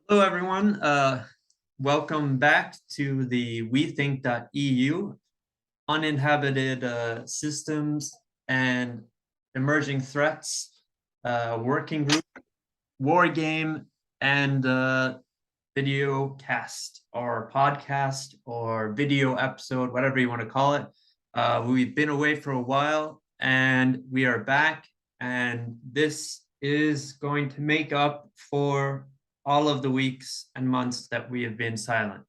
Hello, everyone. Welcome back to the weTHINK.eu uninhabited systems and emerging threats working group, war game, and video cast or podcast or video episode, whatever you want to call it. We've been away for a while and we are back, and this is going to make up for all of the weeks and months that we have been silent.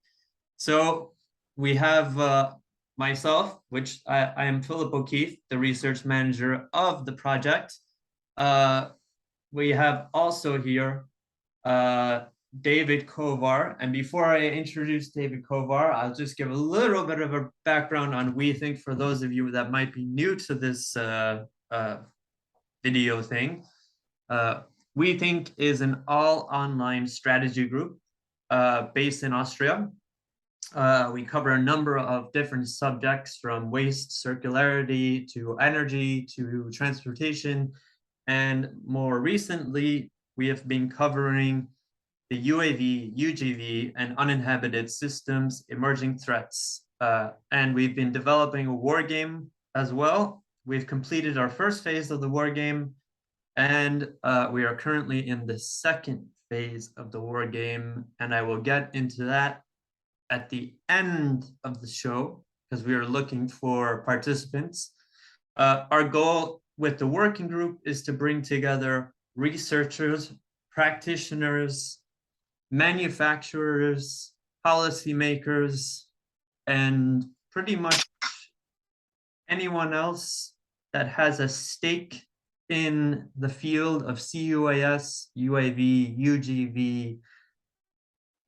So we have myself, which I am Philip O'Keefe, the research manager of the project. We have also here David Kovar. And before I introduce David Kovar, I'll just give a little bit of a background on weTHINK for those of you that might be new to this video thing. weTHINK is an all-online strategy group based in Austria. We cover a number of different subjects, from waste circularity to energy to transportation. And more recently, we have been covering the UAV, UGV, and uninhabited systems emerging threats. And we've been developing a war game as well. We've completed our first phase of the war game, and we are currently in the second phase of the war game. And I will get into that at the end of the show, because we are looking for participants. Our goal with the working group is to bring together researchers, practitioners, manufacturers, policymakers, and pretty much anyone else that has a stake in the field of C-UAS, UAV, UGV,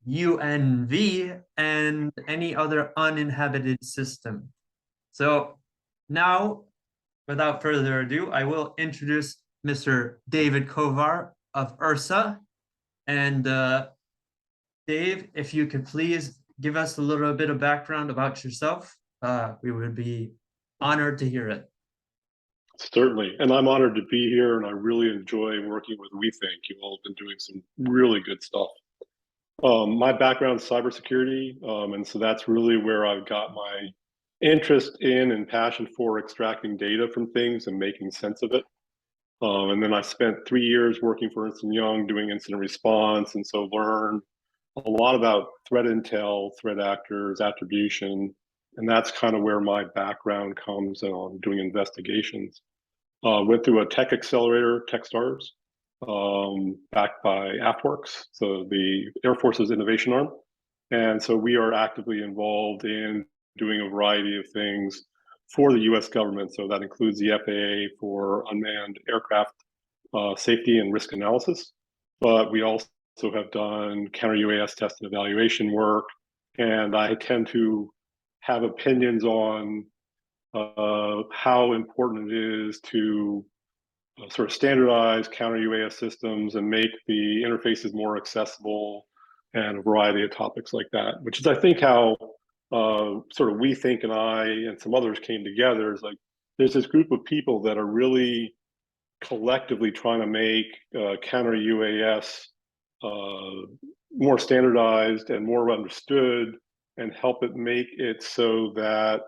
UNV, and any other uninhabited system. So now, without further ado, I will introduce Mr. David Kovar of URSA. And Dave, if you could please give us a little bit of background about yourself, we would be honored to hear it. Certainly, and I'm honored to be here, and I really enjoy working with weTHINK. You all have been doing some really good stuff. My background is cybersecurity, and so that's really where I've got my interest in and passion for extracting data from things and making sense of it. And then I spent 3 years working for Ernst & Young doing incident response, and so learned a lot about threat intel, threat actors, attribution, and that's kind of where my background comes on doing investigations. Went through a tech accelerator, TechStars, backed by AFWorks, so the Air Force's innovation arm. And so we are actively involved in doing a variety of things for the US government. So that includes the FAA for unmanned aircraft safety and risk analysis. But we also have done counter-UAS test and evaluation work. And I tend to have opinions on how important it is to sort of standardize counter-UAS systems and make the interfaces more accessible, and a variety of topics like that, which is, I think, how sort of weTHINK and I and some others came together. Is like there's this group of people that are really collectively trying to make counter-UAS more standardized and more understood, and help it make it so that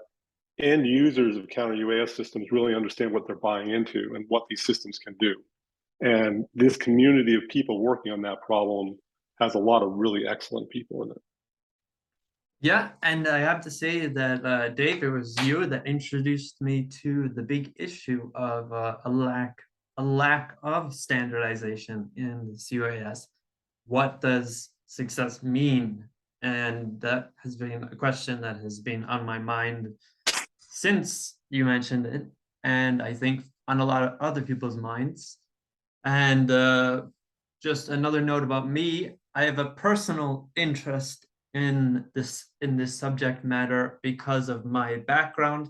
end users of counter-UAS systems really understand what they're buying into and what these systems can do. And this community of people working on that problem has a lot of really excellent people in it. Yeah, and I have to say that, Dave, it was you that introduced me to the big issue of a lack of standardization in the C-UAS. What does success mean? And that has been a question that has been on my mind since you mentioned it, and I think on a lot of other people's minds. And just another note about me, I have a personal interest in this subject matter because of my background.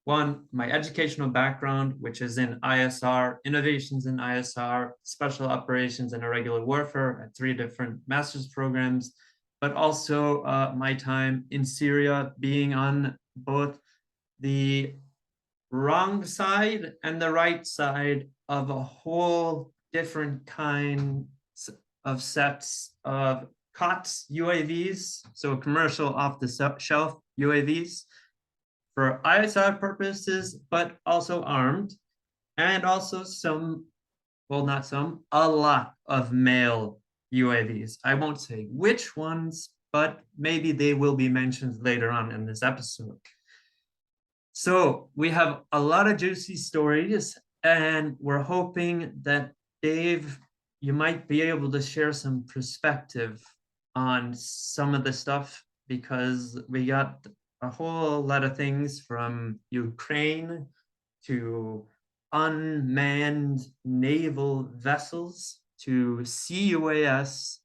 One, my educational background, which is in ISR, innovations in ISR, special operations and irregular warfare at 3 different master's programs, but also my time in Syria, being on both the wrong side and the right side of a whole different kinds of sets of COTS UAVs, so commercial off-the-shelf UAVs for ISR purposes, but also armed, and also some, well, not some, a lot of male UAVs. I won't say which ones, but maybe they will be mentioned later on in this episode. So we have a lot of juicy stories, and we're hoping that Dave, you might be able to share some perspective on some of the stuff, because we got a whole lot of things from Ukraine to unmanned naval vessels to CUAS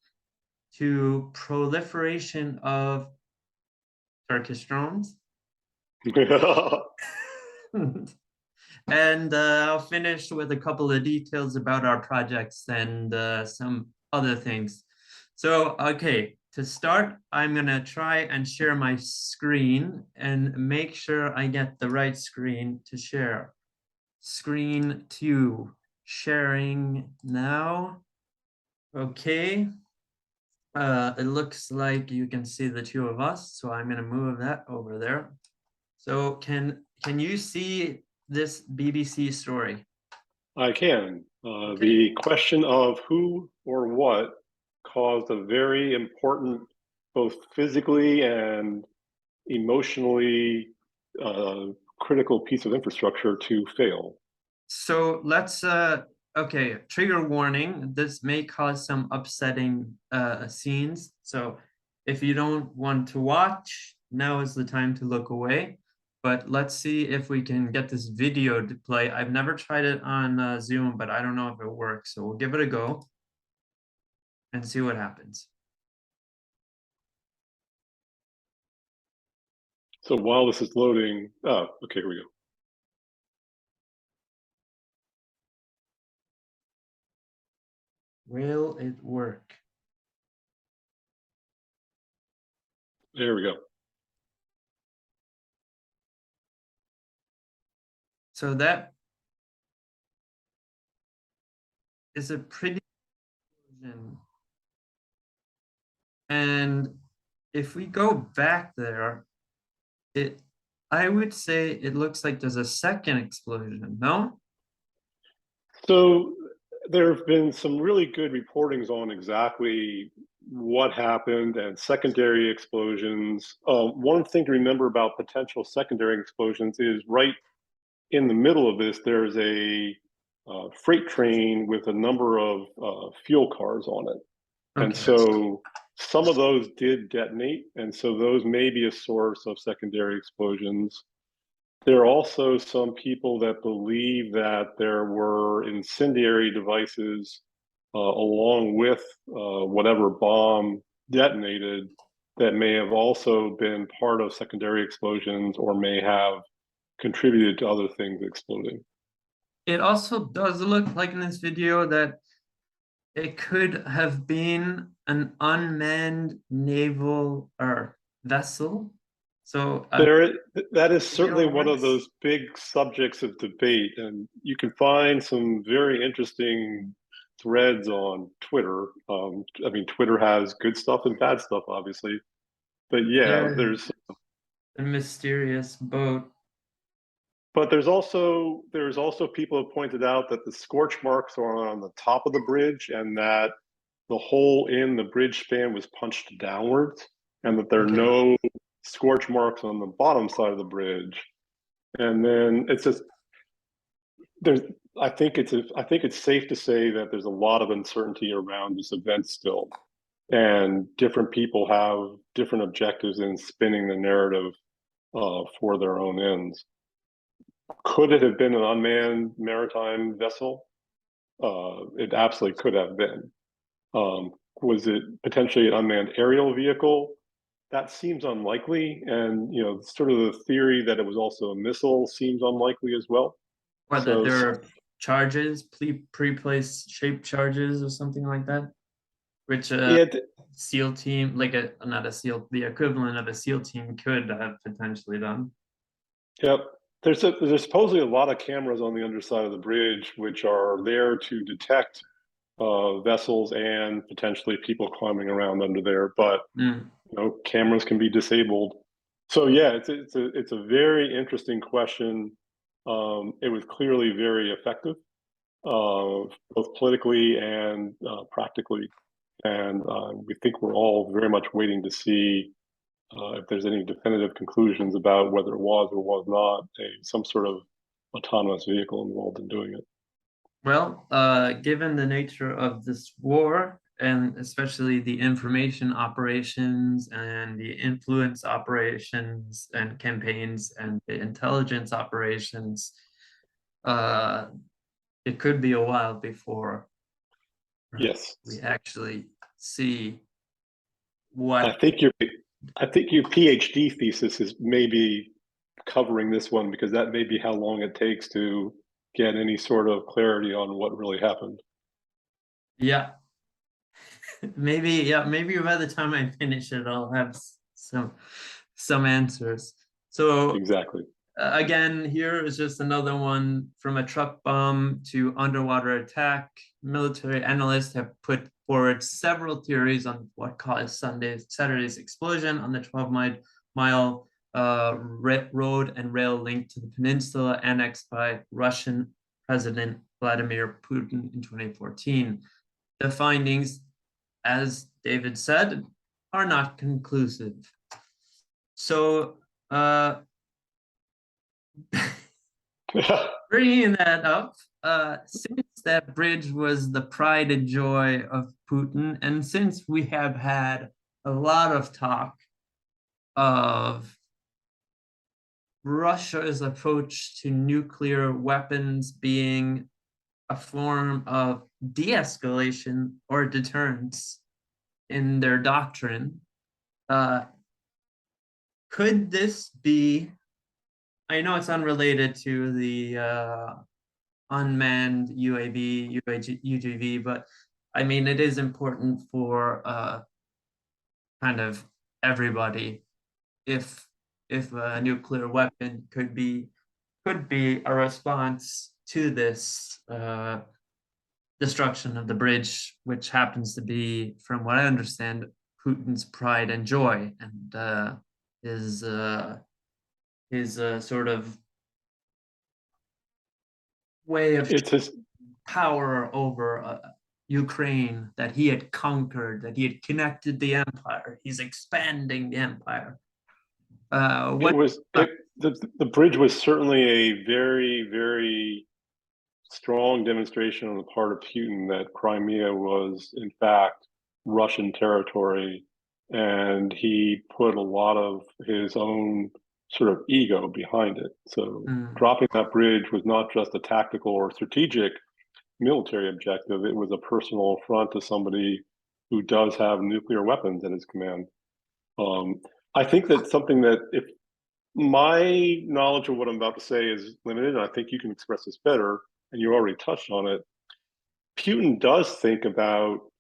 to proliferation of Turkish drones. And I'll finish with a couple of details about our projects and some other things. So, okay, to start, I'm gonna try and share my screen and make sure I get the right screen to share. Screen 2, sharing now. Okay. It looks like you can see the two of us, so I'm gonna move that over there. So can you see this BBC story? I can. Okay. The question of who or what caused a very important, both physically and emotionally critical piece of infrastructure to fail. So let's okay, trigger warning. This may cause some upsetting scenes. So if you don't want to watch, now is the time to look away. But let's see if we can get this video to play. I've never tried it on Zoom, but I don't know if it works. So we'll give it a go and see what happens. So while this is loading, oh, okay, here we go. Will it work? There we go. So that is a pretty version. And if we go back there, I would say it looks like there's a second explosion, no? So there have been some really good reportings on exactly what happened and secondary explosions. One thing to remember about potential secondary explosions is right in the middle of this, there's a freight train with a number of fuel cars on it. And so some of those did detonate, and so those may be a source of secondary explosions. There are also some people that believe that there were incendiary devices along with whatever bomb detonated that may have also been part of secondary explosions or may have contributed to other things exploding. It also does look like in this video that it could have been an unmanned naval or vessel. So that is certainly one of those big subjects of debate, and you can find some very interesting threads on Twitter. I mean, Twitter has good stuff and bad stuff, obviously, but yeah, there's a mysterious boat. But there's also people have pointed out that the scorch marks are on the top of the bridge, and that the hole in the bridge span was punched downwards, and that there are no scorch marks on the bottom side of the bridge. And then it's just I think it's safe to say that there's a lot of uncertainty around this event still, and different people have different objectives in spinning the narrative for their own ends. Could it have been an unmanned maritime vessel? It absolutely could have been. Was it potentially an unmanned aerial vehicle? That seems unlikely, and sort of the theory that it was also a missile seems unlikely as well. What, that there are charges, pre-placed shaped charges or something like that? Which SEAL team, like not a SEAL, the equivalent of a SEAL team could have potentially done. Yep. There's supposedly a lot of cameras on the underside of the bridge, which are there to detect vessels and potentially people climbing around under there. But cameras can be disabled. So yeah, it's a very interesting question. It was clearly very effective, both politically and practically. And we think we're all very much waiting to see if there's any definitive conclusions about whether it was or was not some sort of autonomous vehicle involved in doing it. Well, given the nature of this war, and especially the information operations and the influence operations and campaigns and the intelligence operations, it could be a while before yes, we actually see what. I think your PhD thesis is maybe covering this one, because that may be how long it takes to get any sort of clarity on what really happened. Yeah. Maybe by the time I finish it, I'll have some answers. So exactly. Again, here is just another one: from a truck bomb to underwater attack. Military analysts have put forward several theories on what caused Saturday's explosion on the 12-mile road and rail link to the peninsula annexed by Russian President Vladimir Putin in 2014. The findings, as David said, are not conclusive. So bringing that up, since that bridge was the pride and joy of Putin, and since we have had a lot of talk of Russia's approach to nuclear weapons being a form of de-escalation or deterrence in their doctrine, could this be, I know it's unrelated to the unmanned UAV, UGV, but I mean, it is important for kind of everybody. If a nuclear weapon could be a response to this destruction of the bridge, which happens to be, from what I understand, Putin's pride and joy, and his sort of way of power over Ukraine, that he had conquered, that he had connected the empire. He's expanding the empire. The bridge was certainly a very, very strong demonstration on the part of Putin that Crimea was, in fact, Russian territory, and he put a lot of his own sort of ego behind it. So dropping that bridge was not just a tactical or strategic military objective, it was a personal affront to somebody who does have nuclear weapons at his command. I think that's something that, if my knowledge of what I'm about to say is limited, and I think you can express this better, and you already touched on it, Putin does think about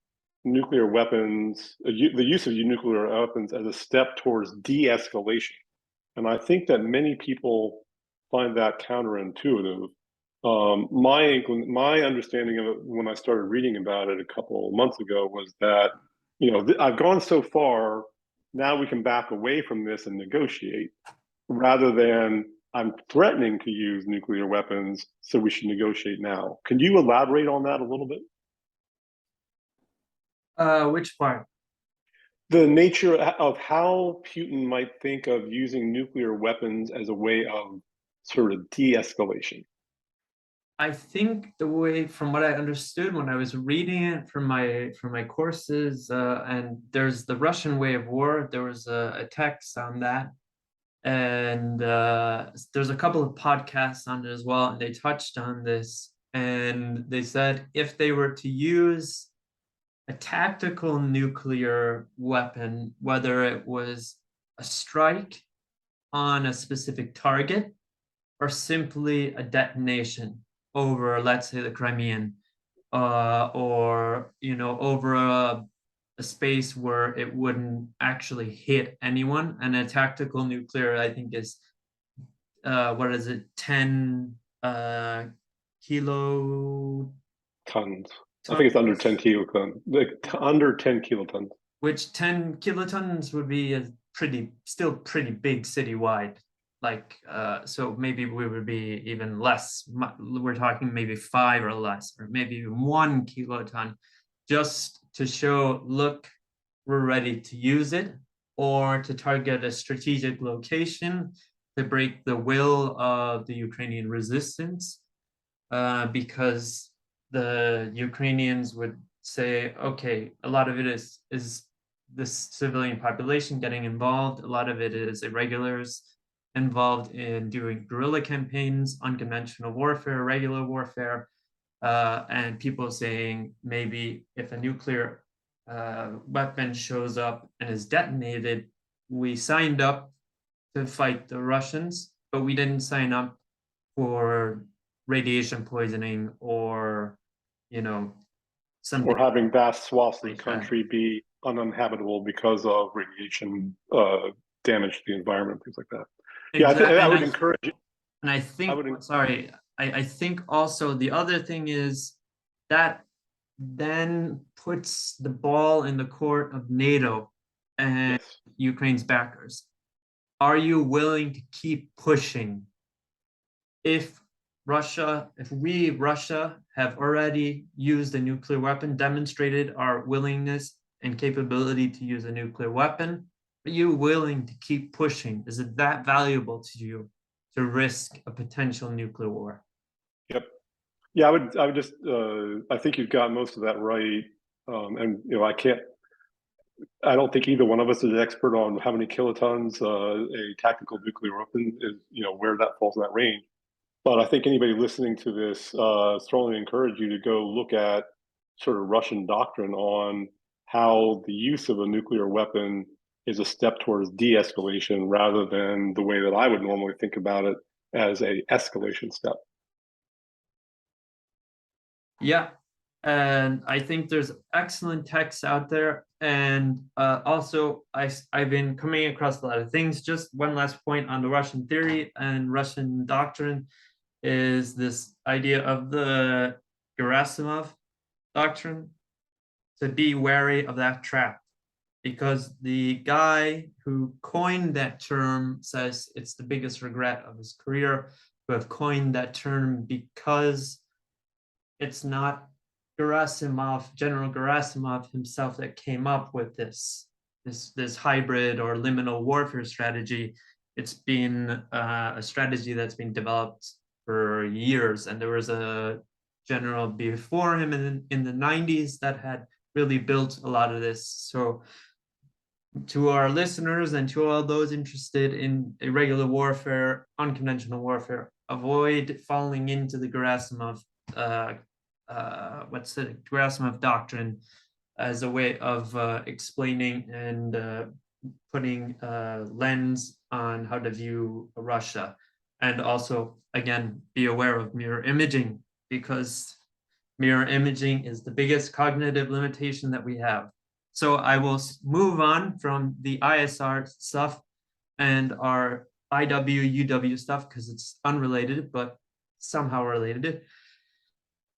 nuclear weapons, the use of nuclear weapons, as a step towards de-escalation. And I think that many people find that counterintuitive. My understanding of it when I started reading about it a couple of months ago was that, I've gone so far, now we can back away from this and negotiate, rather than I'm threatening to use nuclear weapons, so we should negotiate now. Can you elaborate on that a little bit? Which part? The nature of how Putin might think of using nuclear weapons as a way of sort of de-escalation. I think the way, from what I understood when I was reading it from my courses, and there's the Russian way of war, there was a text on that, and there's a couple of podcasts on it as well, and they touched on this, and they said if they were to use a tactical nuclear weapon, whether it was a strike on a specific target or simply a detonation over, let's say, the Crimean, or over a space where it wouldn't actually hit anyone. And a tactical nuclear, I think, is what is it, 10 kilo Tons. I think it's under 10 kilotons, like under 10 kilotons. which 10 kilotons would be a still pretty big citywide. Like, so maybe we would be even less. We're talking maybe 5 or less, or maybe even 1 kiloton, just to show, look, we're ready to use it, or to target a strategic location to break the will of the Ukrainian resistance, because the Ukrainians would say, okay, a lot of it is this civilian population getting involved. A lot of it is irregulars involved in doing guerrilla campaigns, unconventional warfare, regular warfare, and people saying maybe if a nuclear weapon shows up and is detonated, we signed up to fight the Russians, but we didn't sign up for radiation poisoning or, you know, something. Or having vast swaths of the country be uninhabitable because of radiation damage to the environment, things like that. Exactly. Yeah, I would encourage you. And I think, sorry, I think also the other thing is that then puts the ball in the court of NATO and yes. Ukraine's backers. Are you willing to keep pushing? If Russia have already used a nuclear weapon, demonstrated our willingness and capability to use a nuclear weapon, are you willing to keep pushing? Is it that valuable to you to risk a potential nuclear war? Yep. Yeah, I would just, I think you've got most of that right. And, you know, I don't think either one of us is an expert on how many kilotons a tactical nuclear weapon is, you know, where that falls in that range. But I think anybody listening to this strongly encourage you to go look at sort of Russian doctrine on how the use of a nuclear weapon is a step towards de-escalation rather than the way that I would normally think about it as a escalation step. Yeah, and I think there's excellent texts out there. And also, I've been coming across a lot of things. Just one last point on the Russian theory and Russian doctrine is this idea of the Gerasimov doctrine, to be wary of that trap, because the guy who coined that term says it's the biggest regret of his career to have coined that term, because it's not Gerasimov, General Gerasimov himself, that came up with this hybrid or liminal warfare strategy. It's been a strategy that's been developed for years, and there was a general before him in the 90s that had really built a lot of this. So to our listeners and to all those interested in irregular warfare, unconventional warfare, avoid falling into the Gerasimov Gerasimov doctrine as a way of explaining and putting a lens on how to view Russia. And also, again, be aware of mirror imaging, because mirror imaging is the biggest cognitive limitation that we have. So I will move on from the ISR stuff and our IW, UW stuff, because it's unrelated, but somehow related,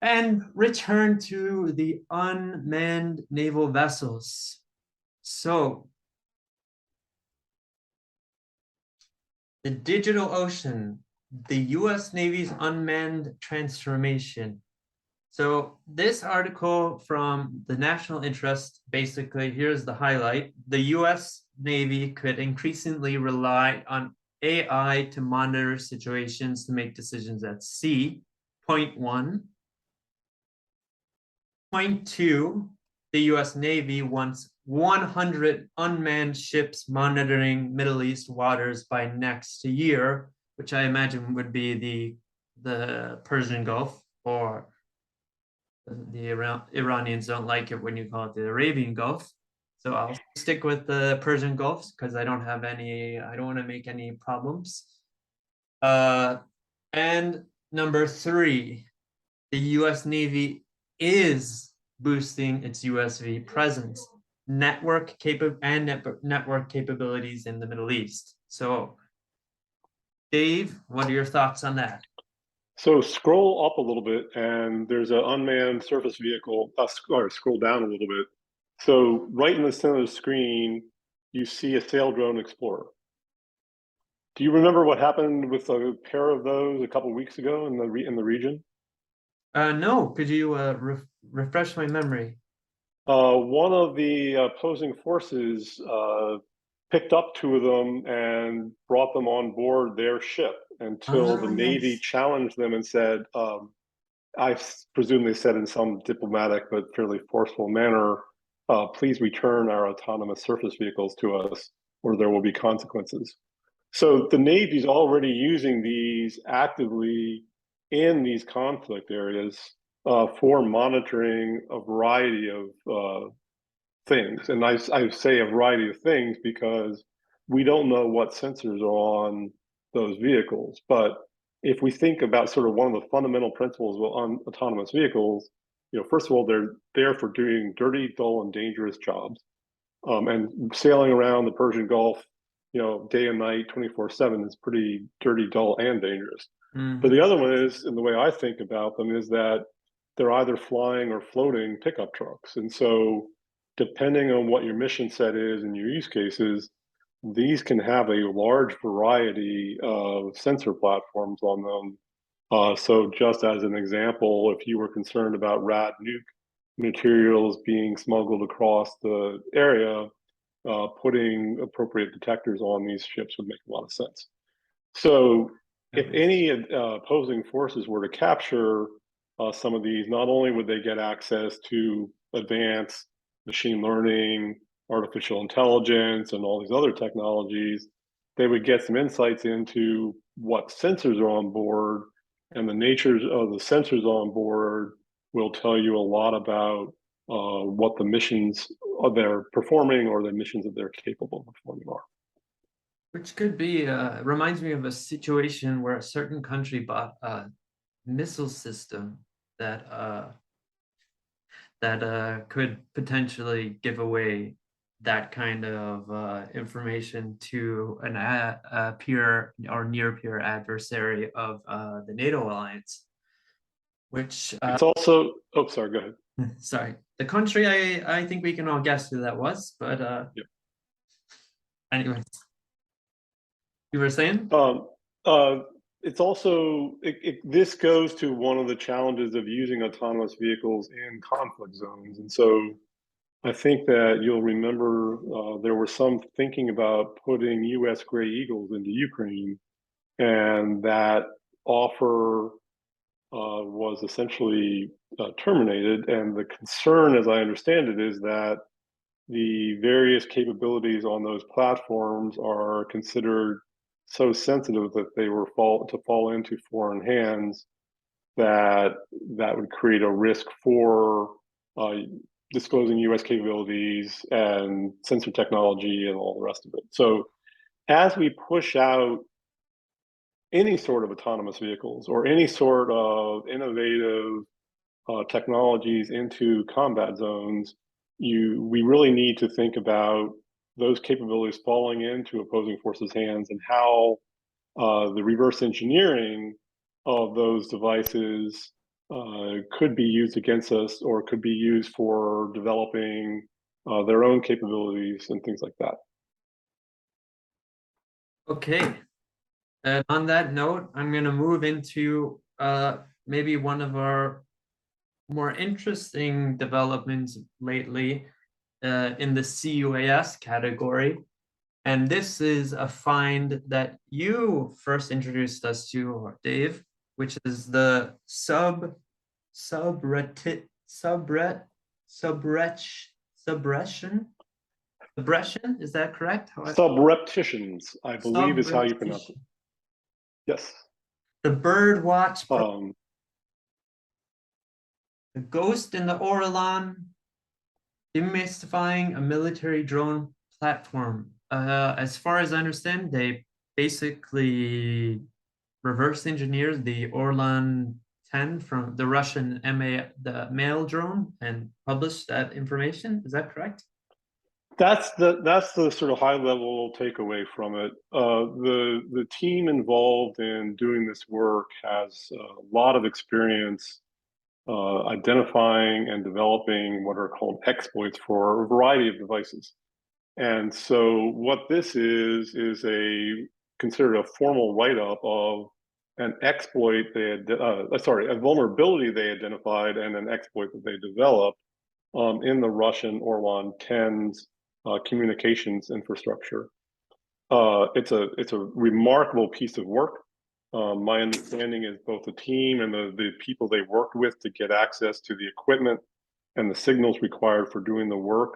and return to the unmanned naval vessels. So the digital ocean, the US Navy's unmanned transformation. So this article from the National Interest, basically, here's the highlight. The US Navy could increasingly rely on AI to monitor situations to make decisions at sea. Point 1. Point 2, the US Navy wants 100 unmanned ships monitoring Middle East waters by next year, which I imagine would be the Persian Gulf, or the Iranians don't like it when you call it the Arabian Gulf. So I'll stick with the Persian Gulf because I don't want to make any problems. And number 3, the US Navy is boosting its USV presence, network capabilities in the Middle East. So Dave, what are your thoughts on that? So scroll up a little bit, and there's an unmanned surface vehicle. Or scroll down a little bit. So right in the center of the screen, you see a sail drone explorer. Do you remember what happened with a pair of those a couple weeks ago in the region? No, could you refresh my memory? One of the opposing forces picked up two of them and brought them on board their ship until the Navy Yes. challenged them and said, I presume they said in some diplomatic but fairly forceful manner, please return our autonomous surface vehicles to us or there will be consequences. So the Navy's already using these actively in these conflict areas for monitoring a variety of things. And I say a variety of things because we don't know what sensors are on those vehicles. But if we think about sort of one of the fundamental principles on autonomous vehicles, first of all, they're there for doing dirty, dull, and dangerous jobs. And sailing around the Persian Gulf, day and night, 24/7 is pretty dirty, dull, and dangerous. But the other one is, and the way I think about them is that they're either flying or floating pickup trucks. And so depending on what your mission set is and your use cases, these can have a large variety of sensor platforms on them. So just as an example, if you were concerned about rad nuke materials being smuggled across the area, putting appropriate detectors on these ships would make a lot of sense. So if any opposing forces were to capture some of these, not only would they get access to advanced machine learning, artificial intelligence, and all these other technologies, they would get some insights into what sensors are on board, and the natures of the sensors on board will tell you a lot about what the missions they're performing or the missions that they're capable of performing are. Which could be, reminds me of a situation where a certain country bought a missile system that could potentially give away that kind of information to a peer or near peer adversary of the NATO alliance. Which it's also, oh, sorry, go ahead. Sorry, the country I think we can all guess who that was, but Yep. Anyways, you were saying? It's also this goes to one of the challenges of using autonomous vehicles in conflict zones, and so I think that you'll remember there was some thinking about putting U.S. Gray Eagles into Ukraine, and that offer was essentially terminated. And the concern, as I understand it, is that the various capabilities on those platforms are considered so sensitive that they were fall into foreign hands, that would create a risk for disclosing U.S. capabilities and sensor technology and all the rest of it. So as we push out any sort of autonomous vehicles or any sort of innovative technologies into combat zones, we really need to think about those capabilities falling into opposing forces' hands and how the reverse engineering of those devices could be used against us or could be used for developing their own capabilities and things like that. Okay. And on that note, I'm going to move into maybe one of our more interesting developments lately in the C-UAS category. And this is a find that you first introduced us to, Dave, which is the subression, is that correct? Subreptitions, I believe, is how you pronounce it. Yes. The bird watch. The ghost in the Orlan, demystifying a military drone platform. As far as I understand, they basically reverse engineered the Orlan 10 from the Russian the mail drone and published that information. Is that correct? That's the sort of high level takeaway from it. The team involved in doing this work has a lot of experience identifying and developing what are called exploits for a variety of devices. And so what this is a considered a formal write-up of an exploit a vulnerability they identified and an exploit that they developed in the Russian Orlan 10's communications infrastructure. It's a remarkable piece of work. My understanding is both the team and the people they worked with to get access to the equipment and the signals required for doing the work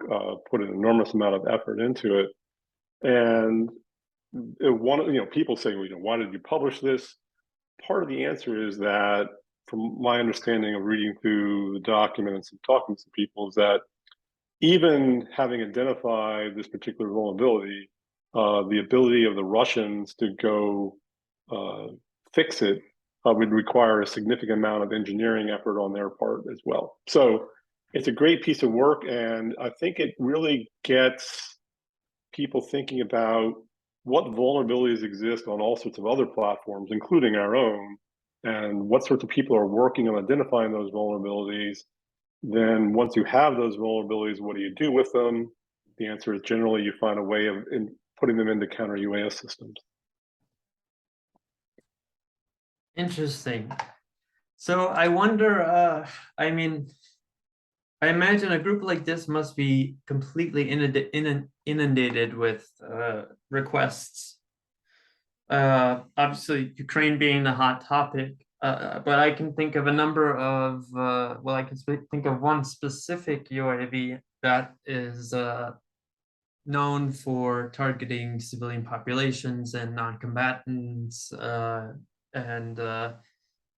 put an enormous amount of effort into it. And people say, well, why did you publish this? Part of the answer is that, from my understanding of reading through the documents and talking to people, is that even having identified this particular vulnerability, the ability of the Russians to go fix it would require a significant amount of engineering effort on their part as well. So it's a great piece of work, and I think it really gets people thinking about what vulnerabilities exist on all sorts of other platforms, including our own, and what sorts of people are working on identifying those vulnerabilities. Then once you have those vulnerabilities, what do you do with them? The answer is generally you find a way of putting them into counter UAS systems. Interesting. So I wonder, I mean, I imagine a group like this must be completely inundated with requests. Obviously, Ukraine being the hot topic, but I can think of a number of, I can think of one specific UAV that is known for targeting civilian populations and non-combatants and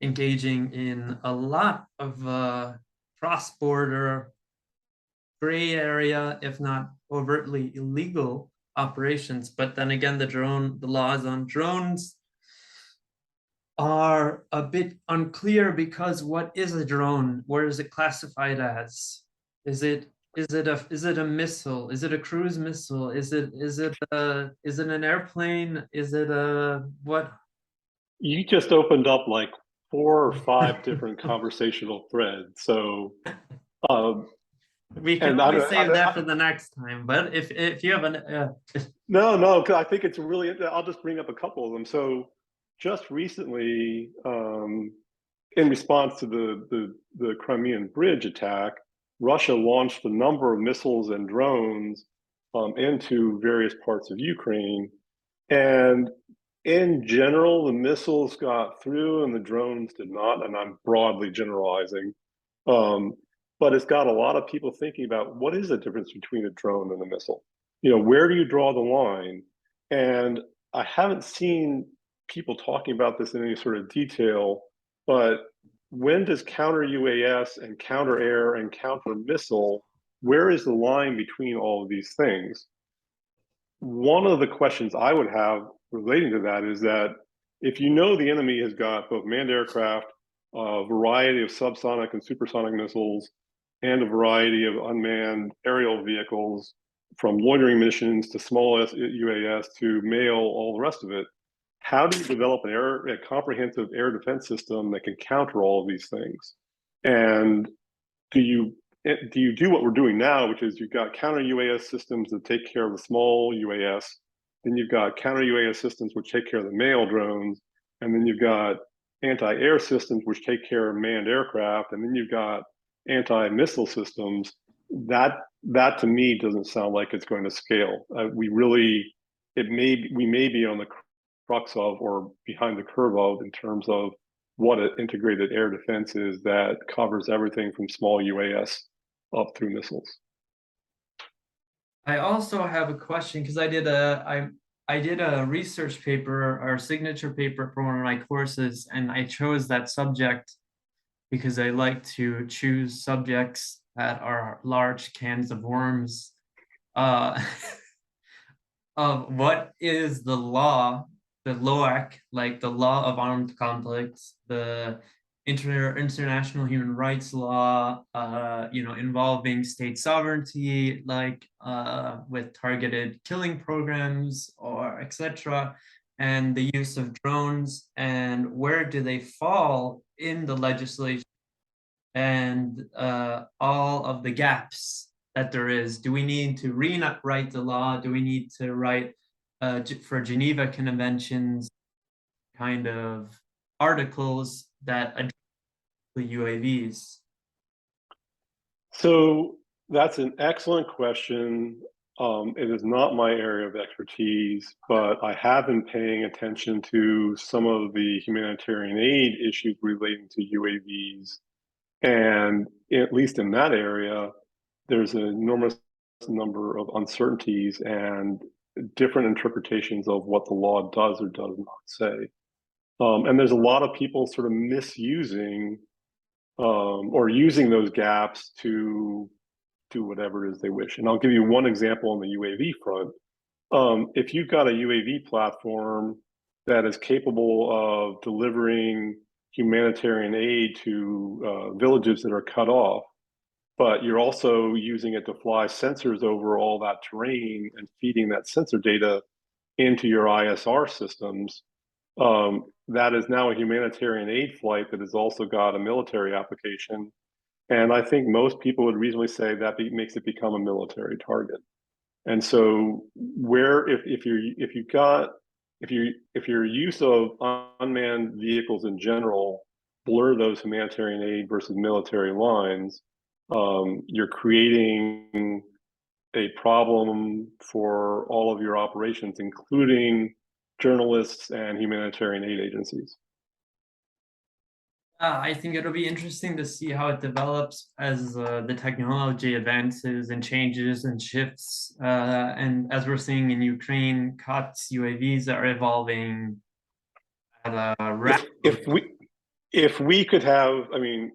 engaging in a lot of cross-border gray area, if not overtly illegal operations. But then again, the laws on drones are a bit unclear, because what is a drone? Where is it classified as? Is it a missile? Is it a cruise missile? Is it an airplane? Is it a what? You just opened up like 4 or 5 different conversational threads. So we can always save that for the next time. But if you have an no, because I think it's really, I'll just bring up a couple of them. So just recently, in response to the Crimean bridge attack, Russia launched a number of missiles and drones into various parts of Ukraine. And in general, the missiles got through and the drones did not, and I'm broadly generalizing. But it's got a lot of people thinking about, what is the difference between a drone and a missile? Where do you draw the line? And I haven't seen people talking about this in any sort of detail, but when does counter UAS and counter air and counter missile, where is the line between all of these things? One of the questions I would have relating to that is that if the enemy has got both manned aircraft, a variety of subsonic and supersonic missiles, and a variety of unmanned aerial vehicles, from loitering missions to small UAS to mail, all the rest of it, how do you develop a comprehensive air defense system that can counter all of these things? And do you do what we're doing now, which is you've got counter UAS systems that take care of the small UAS, then you've got counter UAS systems which take care of the mail drones, and then you've got anti-air systems which take care of manned aircraft, and then you've got anti-missile systems. That to me doesn't sound like it's going to scale. We may be on the crux of, or behind the curve of, in terms of what an integrated air defense is that covers everything from small UAS up through missiles. I also have a question, because I did a research paper or signature paper for one of my courses, and I chose that subject because I like to choose subjects that are large cans of worms of what is the law, the LOAC, like the law of armed conflicts, the international human rights law, involving state sovereignty, like with targeted killing programs or etc., and the use of drones, and where do they fall in the legislation, and all of the gaps that there is. Do we need to rewrite the law? Do we need to write for Geneva Conventions kind of articles that address the UAVs? So that's an excellent question. It is not my area of expertise, but I have been paying attention to some of the humanitarian aid issues relating to UAVs. And at least in that area, there's an enormous number of uncertainties and different interpretations of what the law does or does not say. And there's a lot of people sort of misusing or using those gaps to do whatever it is they wish. And I'll give you one example on the UAV front. If you've got a UAV platform that is capable of delivering humanitarian aid to villages that are cut off, but you're also using it to fly sensors over all that terrain and feeding that sensor data into your ISR systems, that is now a humanitarian aid flight that has also got a military application. And I think most people would reasonably say that makes it become a military target. And so, if your use of unmanned vehicles in general blur those humanitarian aid versus military lines, you're creating a problem for all of your operations, including journalists and humanitarian aid agencies. I think it'll be interesting to see how it develops as the technology advances and changes and shifts. And as we're seeing in Ukraine, CUAS UAVs are evolving at a rapid. If we could have, I mean,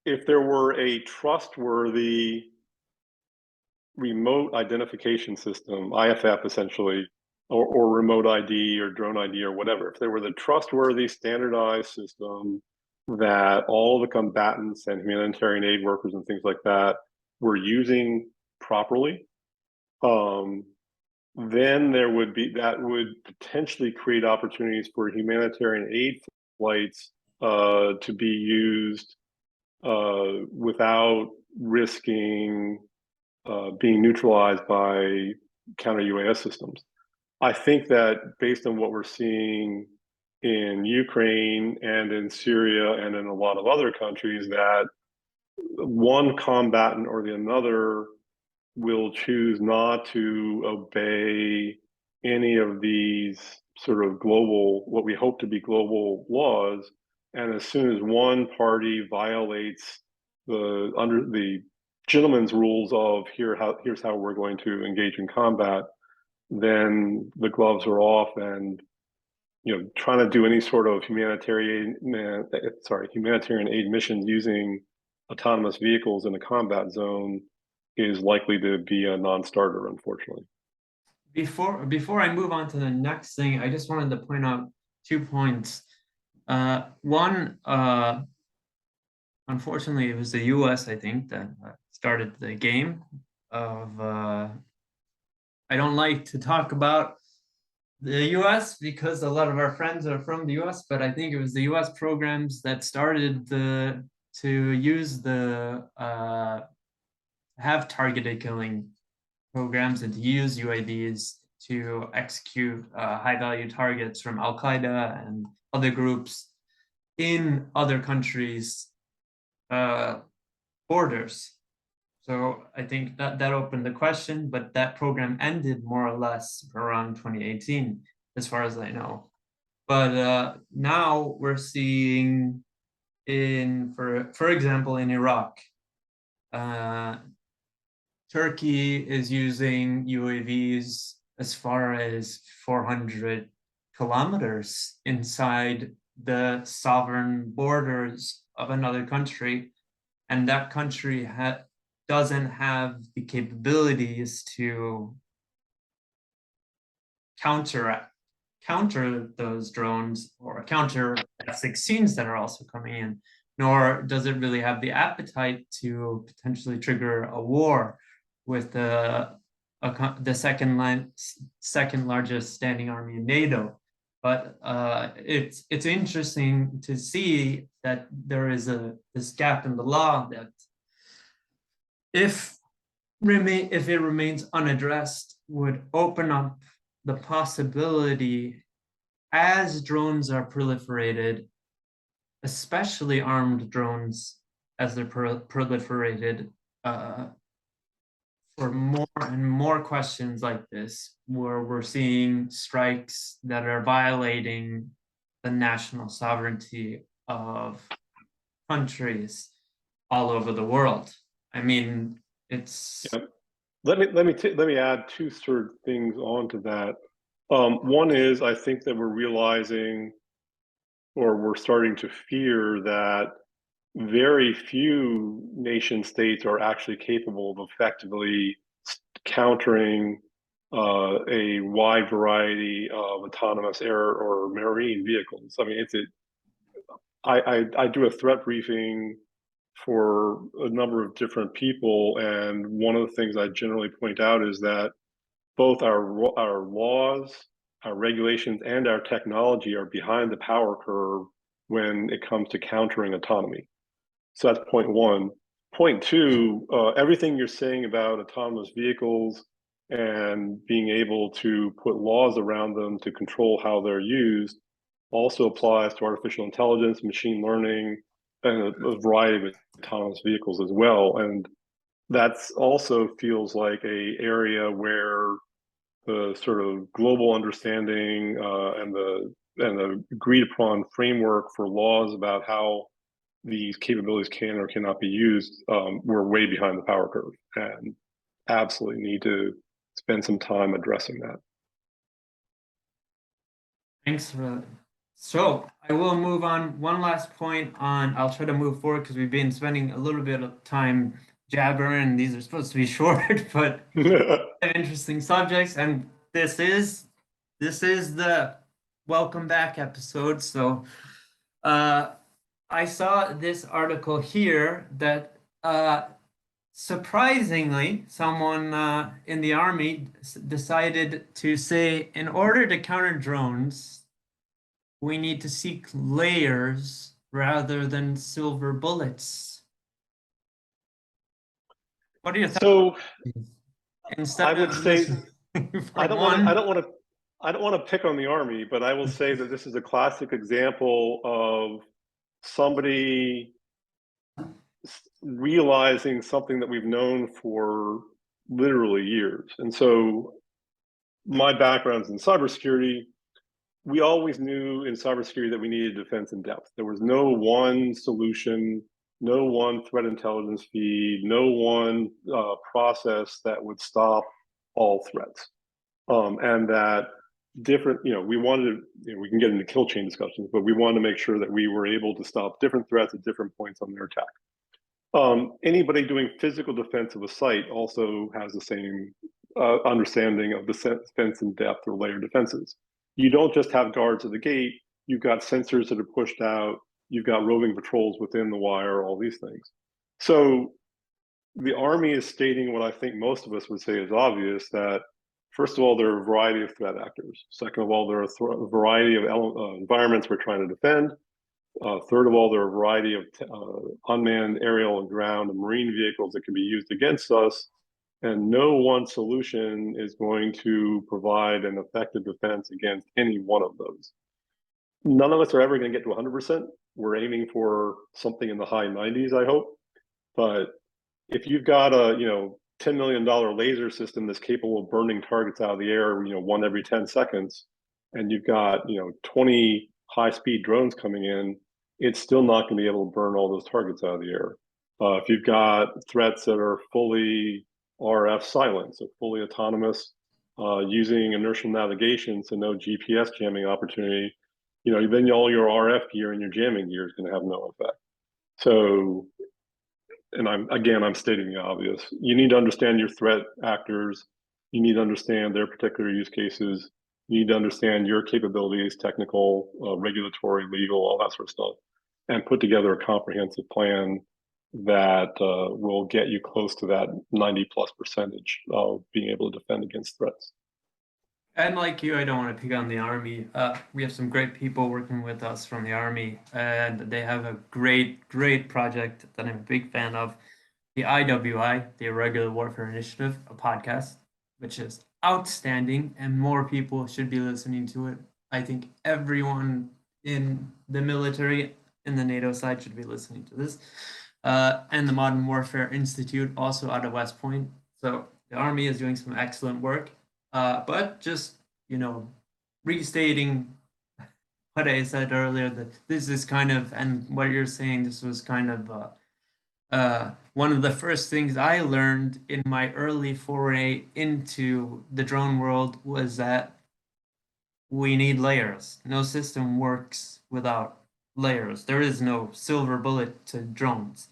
if there were a trustworthy remote identification system, IFF essentially, or remote ID or drone ID or whatever, if there was a trustworthy standardized system that all the combatants and humanitarian aid workers and things like that were using properly, then that would potentially create opportunities for humanitarian aid flights to be used without risking being neutralized by counter UAS systems. I think that based on what we're seeing in Ukraine and in Syria and in a lot of other countries, that one combatant or the another will choose not to obey any of these sort of global, what we hope to be global laws. And as soon as one party violates under the gentleman's rules of here's how we're going to engage in combat, then the gloves are off, and trying to do any sort of humanitarian aid missions using autonomous vehicles in a combat zone is likely to be a non-starter, unfortunately. Before I move on to the next thing, I just wanted to point out 2 points. One, unfortunately, it was the US, I think, that started the game of. I don't like to talk about the US because a lot of our friends are from the US, but I think it was the US programs that started to use have targeted killing programs and to use UAVs to execute high-value targets from Al-Qaeda and other groups in other countries' borders. So I think that opened the question, but that program ended more or less around 2018, as far as I know. But now we're seeing for example, in Iraq, Turkey is using UAVs as far as 400 kilometers inside the sovereign borders of another country, and that country doesn't have the capabilities to counter those drones or counter F-16s that are also coming in. nor does it really have the appetite to potentially trigger a war with the second largest standing army in NATO. But it's interesting to see that there is this gap in the law that if it remains unaddressed, would open up the possibility, as drones are proliferated, especially armed drones as they're proliferated, for more and more questions like this, where we're seeing strikes that are violating the national sovereignty of countries all over the world. I mean, it's. Yep. Let me add two sort of things onto that. One is, I think that we're realizing, or we're starting to fear, that very few nation states are actually capable of effectively countering a wide variety of autonomous air or marine vehicles. I mean, I do a threat briefing for a number of different people, and one of the things I generally point out is that both our laws, our regulations, and our technology are behind the power curve when it comes to countering autonomy. So that's point one. Point two, everything you're saying about autonomous vehicles and being able to put laws around them to control how they're used also applies to artificial intelligence, machine learning, and a variety of autonomous vehicles as well. And that's also feels like a area where the sort of global understanding and the agreed upon framework for laws about how these capabilities can or cannot be used, we're way behind the power curve and absolutely need to spend some time addressing that. Thanks for that. So I will move on. One last point on, I'll try to move forward because we've been spending a little bit of time jabbering. These are supposed to be short, but interesting subjects. And this is the welcome back episode. So I saw this article here that surprisingly, someone in the Army decided to say, in order to counter drones, we need to seek layers rather than silver bullets. What are your thoughts? So instead I would say I don't want to pick on the Army, but I will say that this is a classic example of somebody realizing something that we've known for literally years. And so my background's in cybersecurity. We always knew in cybersecurity that we needed defense in depth. There was no one solution, no one threat intelligence feed, no one process that would stop all threats. And that different, we wanted to, we can get into kill chain discussions, but we wanted to make sure that we were able to stop different threats at different points on their attack. Anybody doing physical defense of a site also has the same understanding of the defense in depth or layered defenses. You don't just have guards at the gate, you've got sensors that are pushed out, you've got roving patrols within the wire, all these things. So the Army is stating what I think most of us would say is obvious, that first of all, there are a variety of threat actors. Second of all, there are a variety of environments we're trying to defend. Third of all, there are a variety of unmanned aerial and ground and marine vehicles that can be used against us. And no one solution is going to provide an effective defense against any one of those. None of us are ever going to get to 100%. We're aiming for something in the high 90s, I hope. But if you've got a $10 million laser system that's capable of burning targets out of the air, one every 10 seconds, and you've got 20 high-speed drones coming in, it's still not going to be able to burn all those targets out of the air. If you've got threats that are fully RF silent, so fully autonomous, using inertial navigation, so no GPS jamming opportunity, then all your RF gear and your jamming gear is going to have no effect. So, and I'm stating the obvious. You need to understand your threat actors. You need to understand their particular use cases. You need to understand your capabilities, technical, regulatory, legal, all that sort of stuff. and put together a comprehensive plan that will get you close to that 90+% of being able to defend against threats. And like you, I don't want to pick on the Army. We have some great people working with us from the Army, and they have a great, great project that I'm a big fan of. The IWI, the Irregular Warfare Initiative, a podcast, which is outstanding, and more people should be listening to it. I think everyone in the military, in the NATO side, should be listening to this. And the Modern Warfare Institute, also out of West Point. So the Army is doing some excellent work. But just, restating what I said earlier, that this is kind of, and what you're saying, this was kind of one of the first things I learned in my early foray into the drone world was that we need layers. No system works without layers. There is no silver bullet to drones.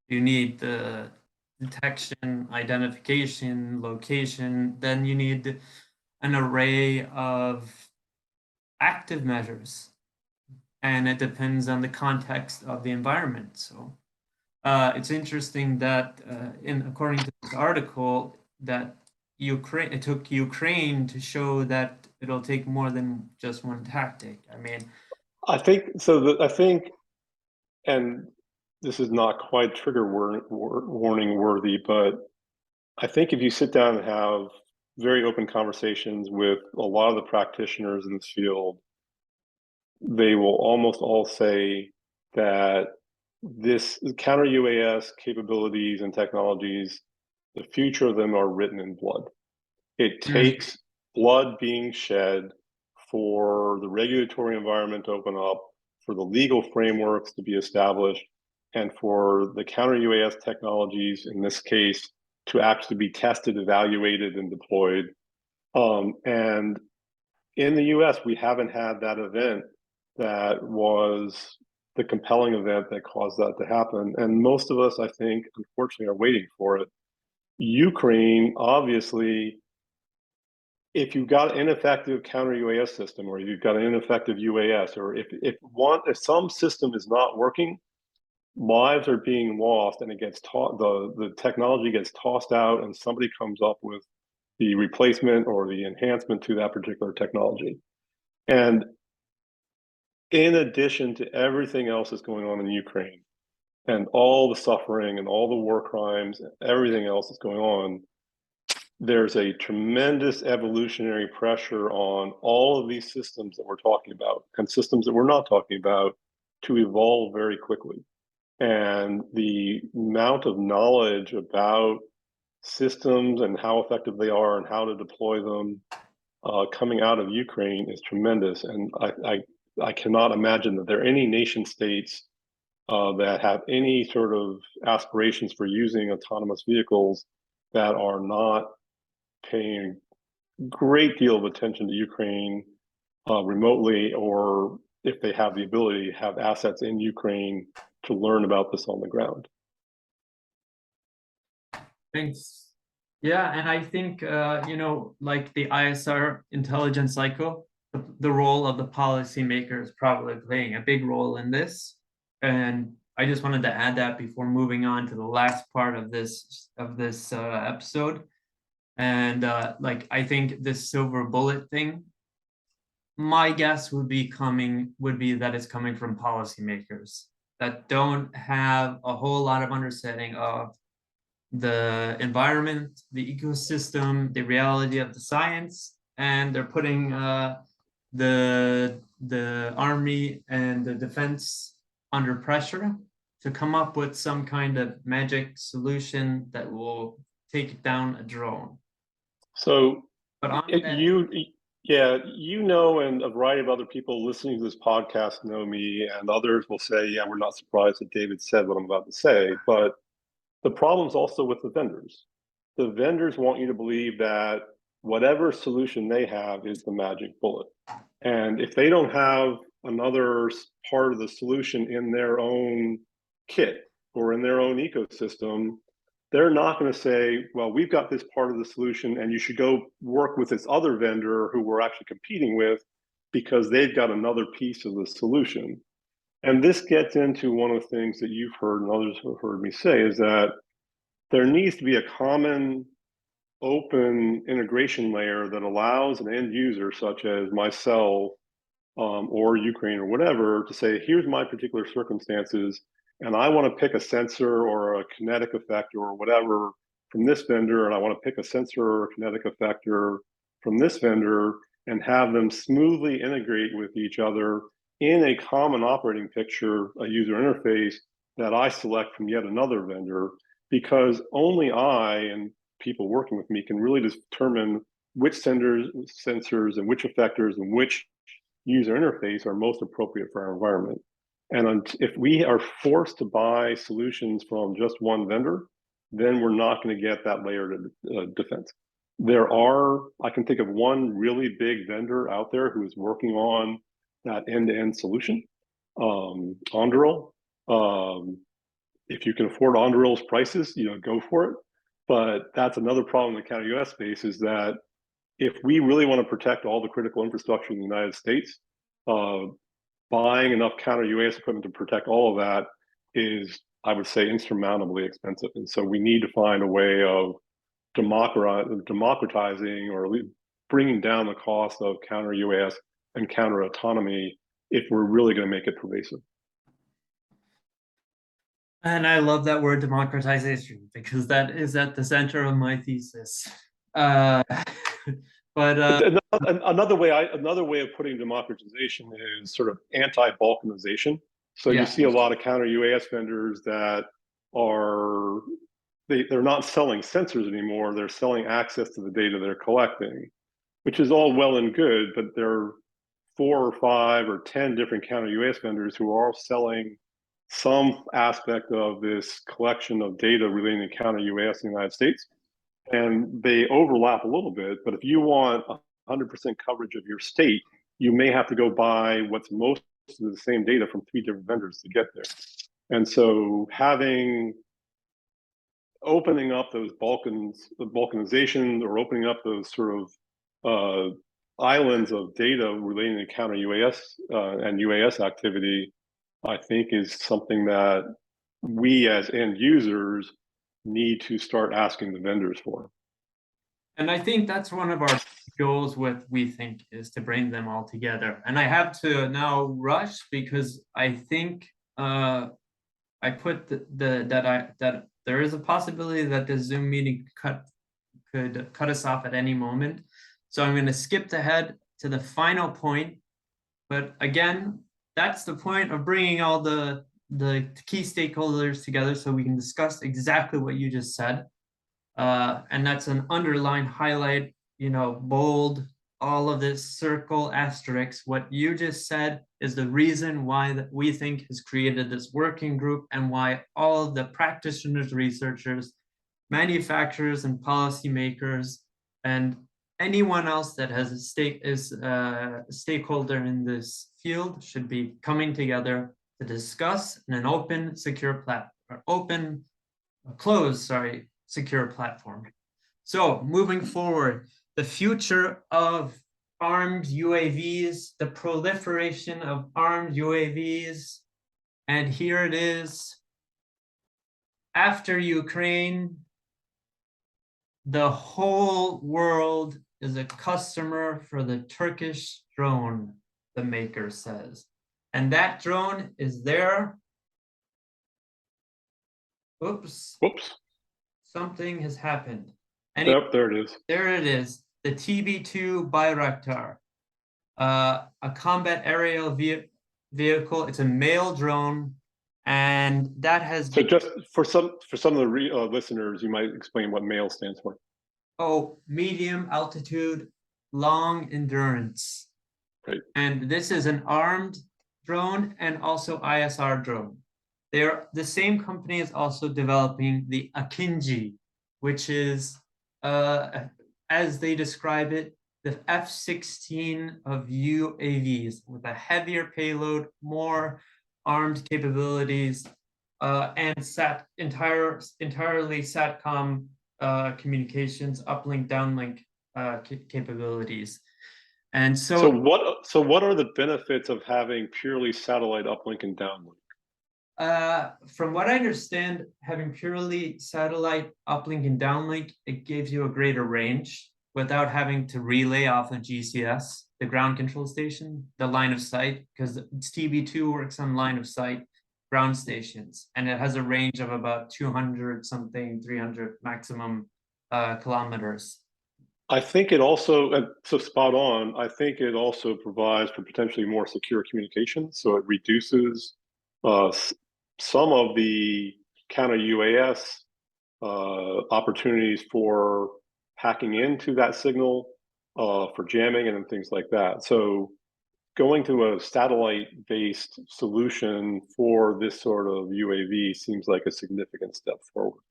You need the detection, identification, location, then you need an array of active measures, and it depends on the context of the environment. So it's interesting that according to this article, that it took Ukraine to show that it'll take more than just one tactic. I mean, I think so. I think, and this is not quite trigger warning worthy, but I think if you sit down and have very open conversations with a lot of the practitioners in this field, they will almost all say that this counter UAS capabilities and technologies, the future of them are written in blood. It takes blood being shed for the regulatory environment to open up, for the legal frameworks to be established, and for the counter UAS technologies, in this case, to actually be tested, evaluated, and deployed. And in the US, we haven't had that event that was the compelling event that caused that to happen. And most of us, I think, unfortunately, are waiting for it. Ukraine, obviously, if you've got an ineffective counter UAS system, or you've got an ineffective UAS, or if some system is not working, lives are being lost, and it gets the technology gets tossed out, and somebody comes up with the replacement or the enhancement to that particular technology. And in addition to everything else that's going on in Ukraine, and all the suffering and all the war crimes, and everything else that's going on, there's a tremendous evolutionary pressure on all of these systems that we're talking about, and systems that we're not talking about, to evolve very quickly. And the amount of knowledge about systems and how effective they are and how to deploy them coming out of Ukraine is tremendous. And I cannot imagine that there are any nation states that have any sort of aspirations for using autonomous vehicles that are not paying a great deal of attention to Ukraine remotely, or if they have the ability to have assets in Ukraine to learn about this on the ground. Thanks. Yeah, and I think, like the ISR intelligence cycle, the role of the policymaker is probably playing a big role in this. And I just wanted to add that before moving on to the last part of this episode. And I think this silver bullet thing, my guess would be that it's coming from policymakers that don't have a whole lot of understanding of the environment, the ecosystem, the reality of the science, and they're putting the army and the defense under pressure to come up with some kind of magic solution that will take down a drone. So, but and a variety of other people listening to this podcast know me, and others will say, yeah, we're not surprised that David said what I'm about to say, but the problem's also with the vendors. The vendors want you to believe that whatever solution they have is the magic bullet. And if they don't have another part of the solution in their own kit or in their own ecosystem, they're not going to say, well, we've got this part of the solution and you should go work with this other vendor who we're actually competing with because they've got another piece of the solution. And this gets into one of the things that you've heard and others have heard me say is that there needs to be a common open integration layer that allows an end user such as myself or Ukraine or whatever to say, here's my particular circumstances, and I want to pick a sensor or a kinetic effector or whatever from this vendor, and I want to pick a sensor or a kinetic effector from this vendor and have them smoothly integrate with each other in a common operating picture, a user interface that I select from yet another vendor, because only I and people working with me can really determine which sensors and which effectors and which user interface are most appropriate for our environment. And if we are forced to buy solutions from just one vendor, then we're not going to get that layered defense. I can think of one really big vendor out there who is working on that end-to-end solution, Anduril. If you can afford Anduril's prices, go for it. But that's another problem in the counter-UAS space is that if we really want to protect all the critical infrastructure in the United States, buying enough counter-UAS equipment to protect all of that is, I would say, insurmountably expensive. And so we need to find a way of democratizing or bringing down the cost of counter-UAS and counter-autonomy if we're really going to make it pervasive. And I love that word democratization because that is at the center of my thesis. But another way of putting democratization is sort of anti-balkanization. So you see a lot of counter-UAS vendors that they're not selling sensors anymore. They're selling access to the data they're collecting, which is all well and good. But there are 4 or 5 or 10 different counter-UAS vendors who are all selling some aspect of this collection of data relating to counter-UAS in the United States. And they overlap a little bit, but if you want 100% coverage of your state, you may have to go buy what's most of the same data from 3 different vendors to get there. And so opening up those balkanization or opening up those sort of islands of data relating to counter-UAS and UAS activity, I think is something that we as end users need to start asking the vendors for. And I think that's one of our goals with weTHINK is to bring them all together. And I have to now rush because I think I put that there is a possibility that the Zoom meeting could cut us off at any moment. So I'm going to skip ahead to the final point. But again, that's the point of bringing all the key stakeholders together so we can discuss exactly what you just said. And that's an underline, highlight, bold, all of this circle, asterisk. What you just said is the reason why that weTHINK has created this working group and why all of the practitioners, researchers, manufacturers, and policymakers, and anyone else that has a stakeholder in this field should be coming together to discuss in an open, secure secure platform. So moving forward, the future of armed UAVs, the proliferation of armed UAVs, and here it is. After Ukraine, the whole world is a customer for the Turkish drone, the maker says. And that drone is there. Oops. Whoops. Something has happened. Yep, there it is. There it is. The TB2 Bayraktar, a combat aerial vehicle. It's a male drone, and that has. So just for some of the listeners, you might explain what MALE stands for. Oh, medium altitude, long endurance. Right. And this is an armed drone and also ISR drone. The same company is also developing the Akinji, which is, as they describe it, the F-16 of UAVs with a heavier payload, more armed capabilities, and entirely SATCOM communications, uplink, downlink capabilities. And So what are the benefits of having purely satellite uplink and downlink? From what I understand, having purely satellite uplink and downlink, it gives you a greater range without having to relay off of GCS, the ground control station, the line of sight, because TB2 works on line of sight ground stations, and it has a range of about 200 something, 300 maximum kilometers. I think it also, so spot on, I think it also provides for potentially more secure communication. So it reduces some of the counter UAS opportunities for hacking into that signal, for jamming and things like that. So going to a satellite-based solution for this sort of UAV seems like a significant step forward.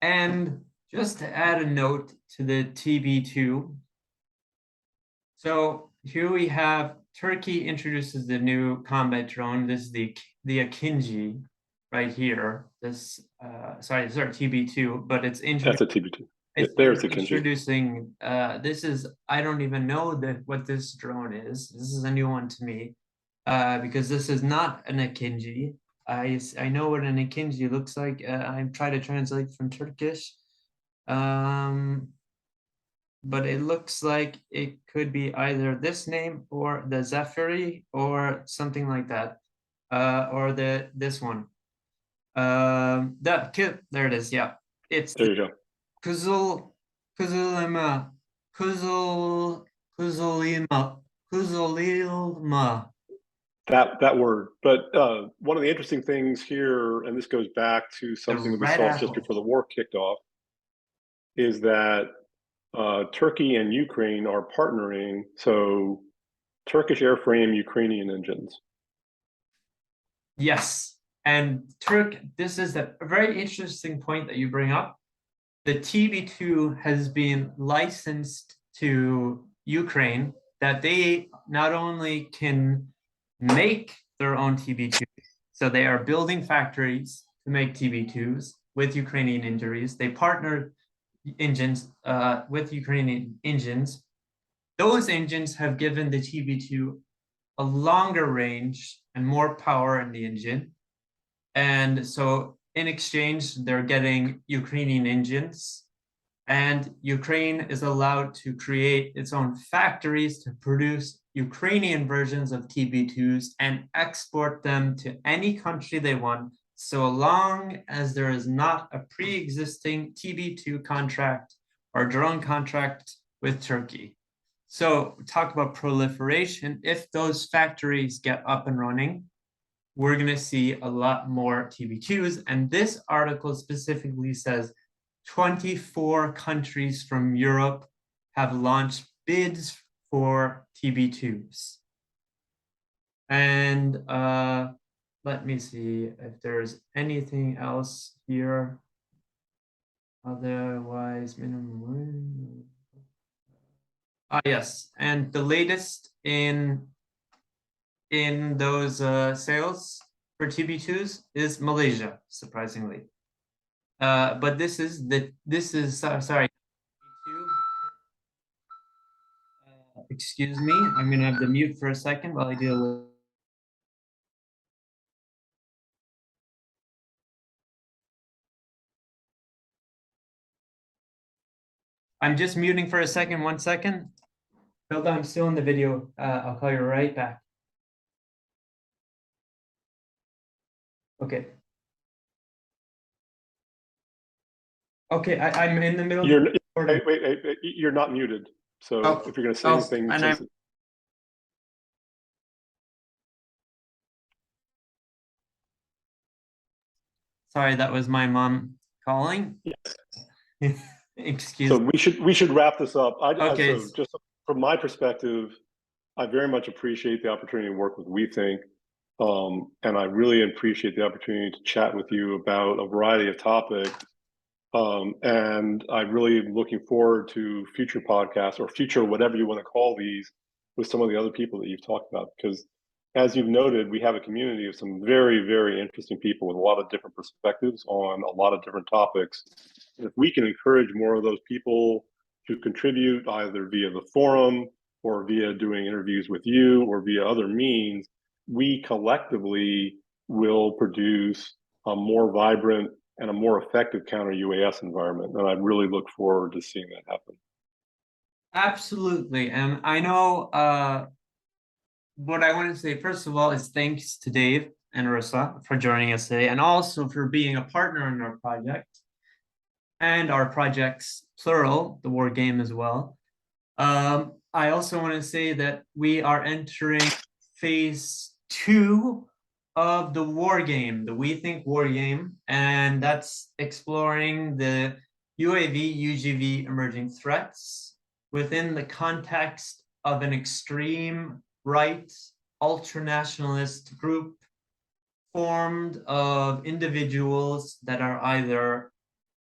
And just to add a note to the TB2, so here we have Turkey introduces the new combat drone. This is the Akinji right here. This sorry, TB2, but it's That's a TB2. There's the Akinji. Introducing this is, I don't even know what this drone is. This is a new one to me, because this is not an Akinji. I know what an Akinji looks like. I'm trying to translate from Turkish. But it looks like it could be either this name or the Zafiri or something like that, or this one. There it is. Yeah, it's there you go. Kuzulilma. That word. But one of the interesting things here, and this goes back to something that we saw just before the war kicked off, is that Turkey and Ukraine are partnering. So Turkish airframe, Ukrainian engines. Yes, and this is a very interesting point that you bring up. The TB2 has been licensed to Ukraine, that they not only can make their own TB2s, so they are building factories to make TB2s with Ukrainian engines. They partnered engines with Ukrainian engines. Those engines have given the TB2 a longer range and more power in the engine. And so in exchange, they're getting Ukrainian engines, and Ukraine is allowed to create its own factories to produce Ukrainian versions of TB2s and export them to any country they want, so long as there is not a pre-existing TB2 contract or drone contract with Turkey. So talk about proliferation. If those factories get up and running, we're going to see a lot more TB2s. And this article specifically says 24 countries from Europe have launched bids for TB2s. And let me see if there's anything else here. Otherwise, minimum. Yes, and the latest in those sales for TB2s is Malaysia, surprisingly. But this is sorry. Excuse me, I'm gonna have to mute for a second while I deal with. I'm just muting for a second. 1 second. Hold on, I'm still in the video. I'll call you right back. Okay. Okay, I'm in the middle. Wait, you're not muted. So if you're going to say anything, sorry, that was my mom calling. Yes. Excuse me. So we should wrap this up. Okay. So just from my perspective, I very much appreciate the opportunity to work with weTHINK. And I really appreciate the opportunity to chat with you about a variety of topics. And I'm really looking forward to future podcasts or future whatever you want to call these with some of the other people that you've talked about, because as you've noted, we have a community of some very, very interesting people with a lot of different perspectives on a lot of different topics. And if we can encourage more of those people to contribute either via the forum or via doing interviews with you or via other means, we collectively will produce a more vibrant and a more effective counter UAS environment. And I really look forward to seeing that happen. Absolutely. And I know what I want to say, first of all, is thanks to Dave and Ursa for joining us today, and also for being a partner in our project and our projects, plural, the war game as well. I also want to say that we are entering phase 2 of the war game, the weTHINK war game, and that's exploring the UAV, UGV emerging threats within the context of an extreme right ultranationalist group formed of individuals that are either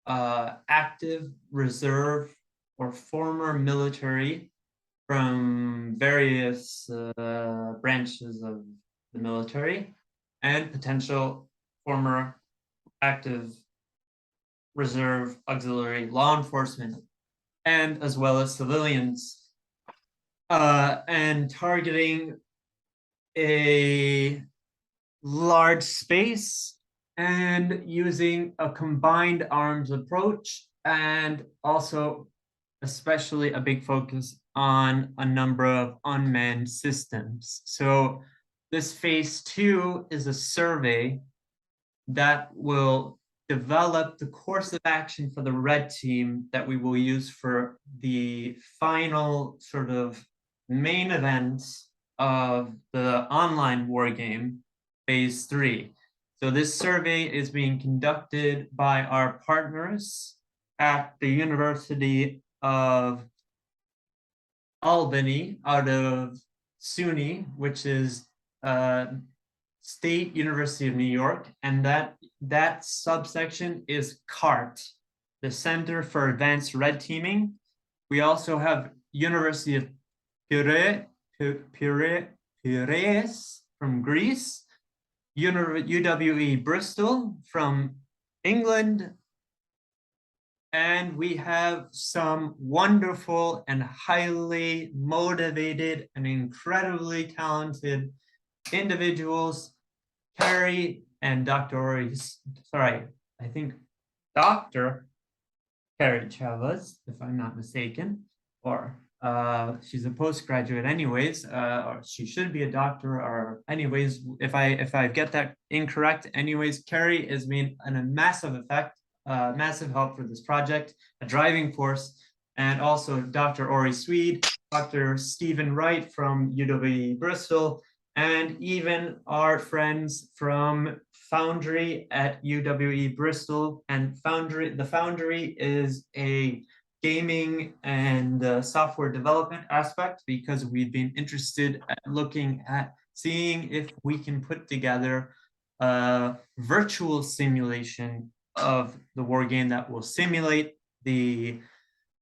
active, reserve, or former military from various branches of the military, and potential former active, reserve, auxiliary law enforcement, and as well as civilians, and targeting a large space and using a combined arms approach, and also especially a big focus on a number of unmanned systems. So this phase 2 is a survey that will develop the course of action for the red team that we will use for the final sort of main events of the online war game, phase 3. So this survey is being conducted by our partners at the University of Albany out of SUNY, which is State University of New York, and that subsection is CART, the Center for Advanced Red Teaming. We also have University of Piraeus from Greece, UWE Bristol from England, and we have some wonderful and highly motivated and incredibly talented individuals, Carrie and Dr. I think Dr. Carrie Chavez, if I'm not mistaken, or she's a postgraduate anyways, or she should be a doctor, or anyways, if I get that incorrect, anyways, Carrie has been a massive effect, massive help for this project, a driving force, and also Dr. Ori Swede, Dr. Stephen Wright from UW Bristol, and even our friends from Foundry at UWE Bristol. And the Foundry is a gaming and software development aspect, because we've been interested at looking at seeing if we can put together a virtual simulation of the war game that will simulate the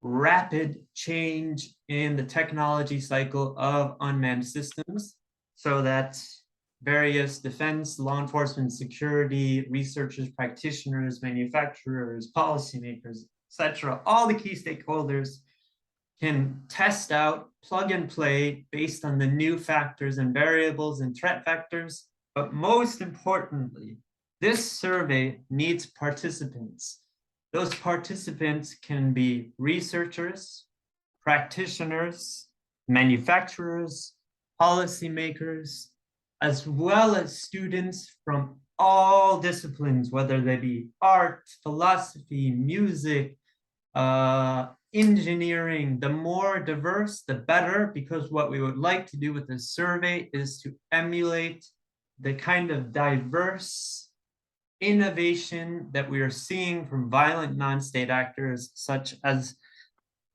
rapid change in the technology cycle of unmanned systems, so that various defense, law enforcement, security, researchers, practitioners, manufacturers, policymakers, etc., all the key stakeholders can test out, plug and play based on the new factors and variables and threat vectors. But most importantly, this survey needs participants. Those participants can be researchers, practitioners, manufacturers, policymakers, as well as students from all disciplines, whether they be art, philosophy, music, engineering. The more diverse, the better, because what we would like to do with this survey is to emulate the kind of diverse innovation that we are seeing from violent non-state actors such as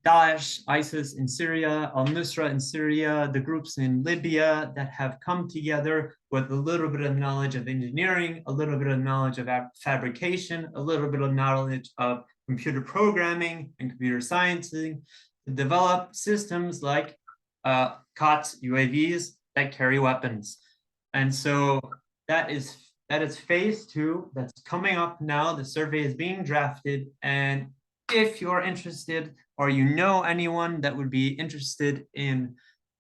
Daesh, ISIS in Syria, al-Nusra in Syria, the groups in Libya that have come together with a little bit of knowledge of engineering, a little bit of knowledge of fabrication, a little bit of knowledge of computer programming and computer science to develop systems like COTS, UAVs that carry weapons. And so that is phase 2 that's coming up now. The survey is being drafted, and if you're interested or you know anyone that would be interested in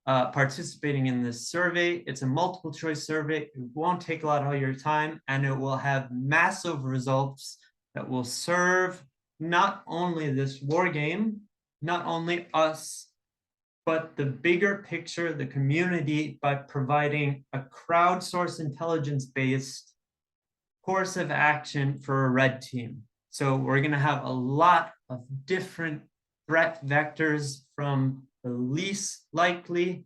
participating in this survey. It's a multiple choice survey. It won't take a lot of your time, and it will have massive results that will serve not only this war game, not only us, but the bigger picture, the community, by providing a crowdsourced intelligence-based course of action for a red team. So we're going to have a lot of different threat vectors, from the least likely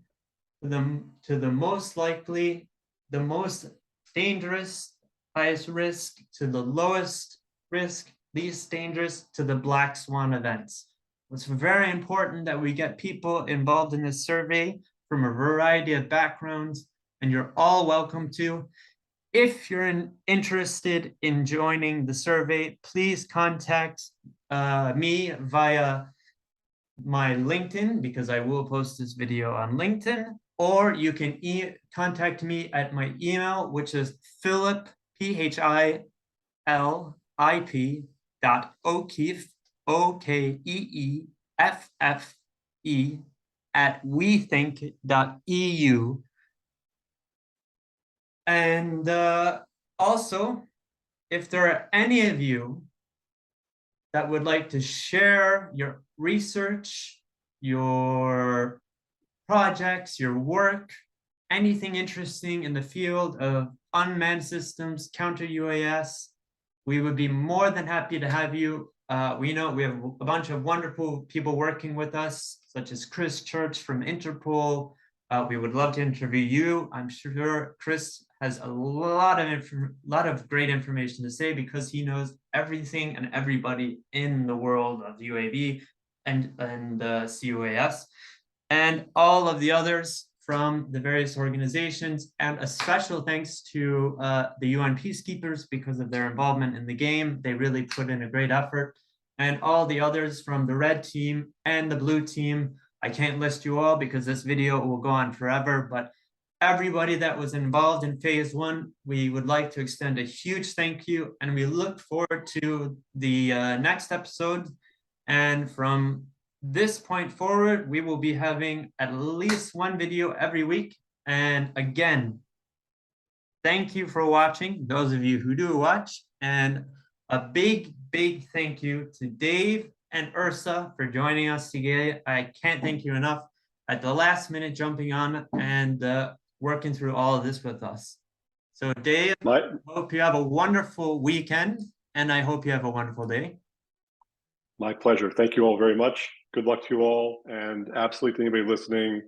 to the most likely, the most dangerous, highest risk, to the lowest risk, least dangerous, to the black swan events. It's very important that we get people involved in this survey from a variety of backgrounds, and you're all welcome to. If you're interested in joining the survey, please contact me via my LinkedIn, because I will post this video on LinkedIn, or you can contact me at my email, which is Philip, PHILIP, .O'Keefe, OKEEFFE, at weTHINK.eu. And also, if there are any of you that would like to share your research, your projects, your work, anything interesting in the field of unmanned systems, counter UAS, we would be more than happy to have you. We know we have a bunch of wonderful people working with us, such as Chris Church from Interpol. We would love to interview you. I'm sure Chris has a lot of great information to say, because he knows everything and everybody in the world of UAV and CUAS, and all of the others from the various organizations. And a special thanks to the UN peacekeepers, because of their involvement in the game. They really put in a great effort. And all the others from the red team and the blue team. I can't list you all because this video will go on forever, but everybody that was involved in phase 1, we would like to extend a huge thank you, and we look forward to the next episode. And from this point forward, we will be having at least one video every week. And again, thank you for watching, those of you who do watch, and a big thank you to Dave and Ursa for joining us today. I can't thank you enough, at the last minute jumping on and working through all of this with us. So Dave, I hope you have a wonderful weekend, and I hope you have a wonderful day. My pleasure. Thank you all very much. Good luck to you all, and absolutely to anybody listening,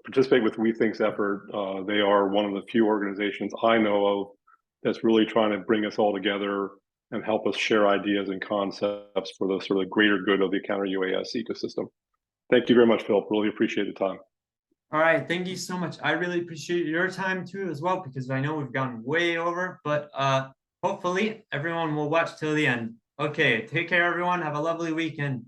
participate with weTHINK's effort. They are one of the few organizations I know of that's really trying to bring us all together and help us share ideas and concepts for the sort of greater good of the counter UAS ecosystem. Thank you very much, Philip. Really appreciate the time. All right, thank you so much. I really appreciate your time too as well, because I know we've gone way over, but hopefully everyone will watch till the end. Okay, take care everyone. Have a lovely weekend.